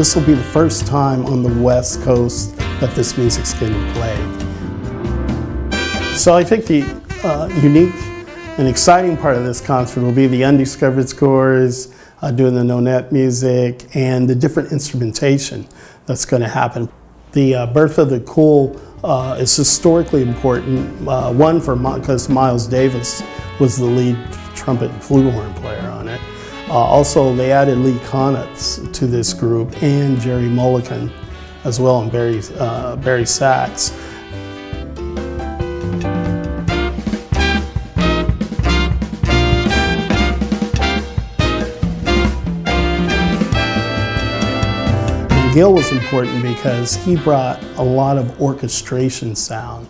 This will be the first time on the West Coast that this music's getting played. So I think the unique and exciting part of this concert will be the undiscovered scores, doing the no-net music, and the different instrumentation that's going to happen. The Birth of the Cool is historically important, one because Miles Davis was the lead trumpet and flugelhorn player on it. Also, they added Lee Konitz to this group and Jerry Mulligan as well, and Barry Sachs. Gil was important because he brought a lot of orchestration sound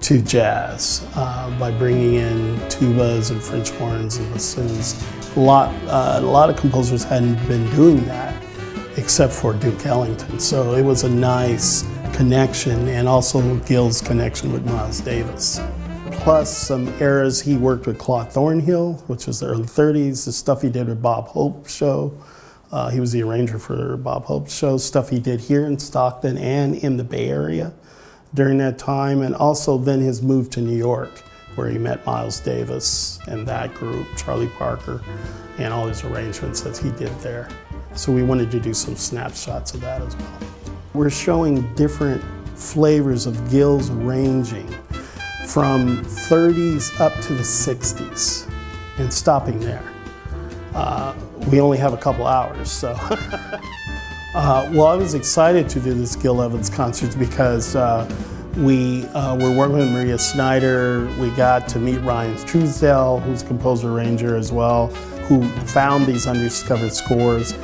to jazz by bringing in tubas and French horns and bassoons. A lot of composers hadn't been doing that except for Duke Ellington. So it was a nice connection, and also Gil's connection with Miles Davis. Plus some eras he worked with Claude Thornhill, which was the early 30s, the stuff he did with Bob Hope's show. He was the arranger for Bob Hope's show, stuff he did here in Stockton and in the Bay Area during that time, and also then his move to New York, where he met Miles Davis and that group, Charlie Parker, and all his arrangements that he did there. So we wanted to do some snapshots of that as well. We're showing different flavors of Gil's arranging from 30s up to the 60s and stopping there. We only have a couple hours, so. Well, I was excited to do this Gil Evans concert because we were working with Maria Snyder. We got to meet Ryan Truesdell, who's composer arranger as well, who found these undiscovered scores.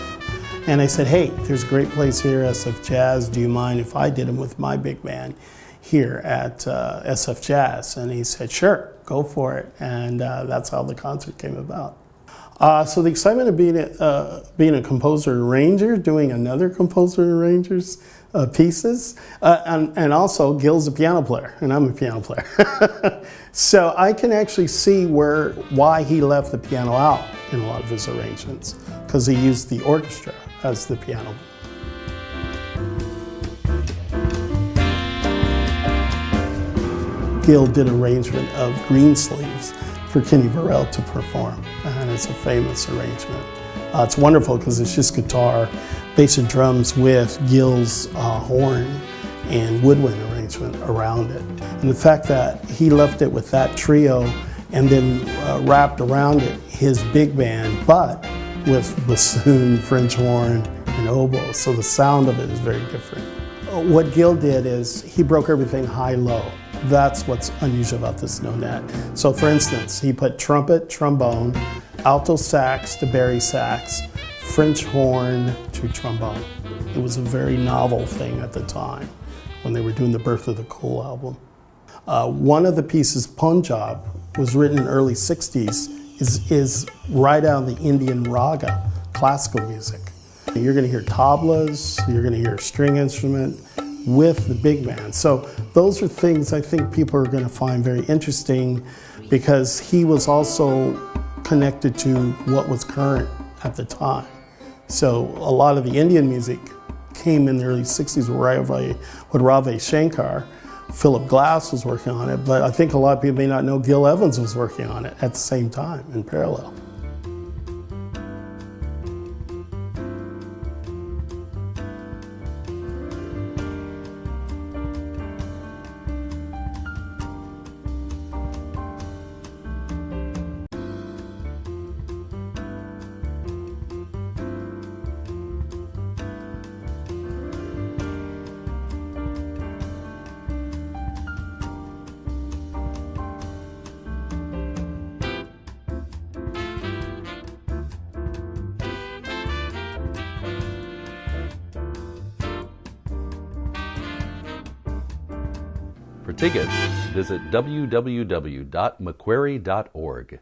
And I said, hey, there's a great place here, SFJazz. Do you mind if I did them with my big band here at SFJazz? And he said, sure, go for it. And that's how the concert came about. So the excitement of being a composer arranger, doing another composer arranger's pieces, and also Gil's a piano player, and I'm a piano player. So I can actually see why he left the piano out in a lot of his arrangements, because he used the orchestra as the piano. Gil did arrangement of Greensleeves for Kenny Burrell to perform, and it's a famous arrangement. It's wonderful because it's just guitar, bass and drums with Gil's horn and woodwind arrangement around it. And the fact that he left it with that trio and then wrapped around it his big band, but with bassoon, French horn, and oboe, so the sound of it is very different. What Gil did is he broke everything high-low. That's what's unusual about this no-net. So for instance, he put trumpet, trombone, alto sax to Barry Sachs, French horn to trombone. It was a very novel thing at the time when they were doing the Birth of the Cool album. One of the pieces, Punjab, was written in the early 60s, is right out of the Indian raga, classical music. You're gonna hear tablas, you're gonna hear a string instrument, with the big band. So those are things I think people are going to find very interesting, because he was also connected to what was current at the time. So a lot of the Indian music came in the early 60s with Ravi Shankar. Philip Glass was working on it, but I think a lot of people may not know Gil Evans was working on it at the same time in parallel. For tickets, visit www.mcquarry.org.